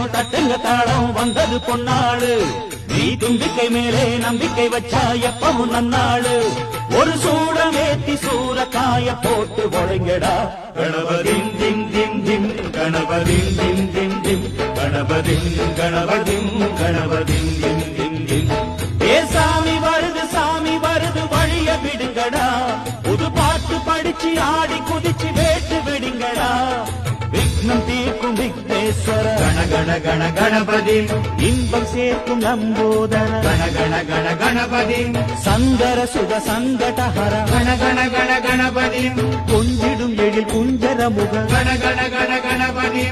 மேளம் தட்டுங்க தாளம் வந்தது பொன்னாளு நீ தும்பிக்கை மேலே நம்பிக்கை வச்சா எப்பவும் நன்னாளு ஒரு சூடம் ஏத்தி சூறக்காய போட்டு ஒழுங்கடா கணபதிம் திம் திம் திம் கணபதிம் திம் திம் திம் கணபதிம் கணபதிம் கணபதிம் திம் திம் திம் ஏ சாமி வருது வழிய விடுங்கடா புது பாட்டு படிச்சு ஆடி குதிச்சு வேட்டு விடுங்கடா விக்னம் தீர்க்கும் விக்னேஸ்வர கண கண கண கணபதி இன்பம் சேர்க்கும் லம்போதர கண கண கண கணபதி சந்தர சுக சங்கடஹர கண கண கண கணபதி கொஞ்சிடும் எழில் குஞ்சர முக கண கண கண கணபதி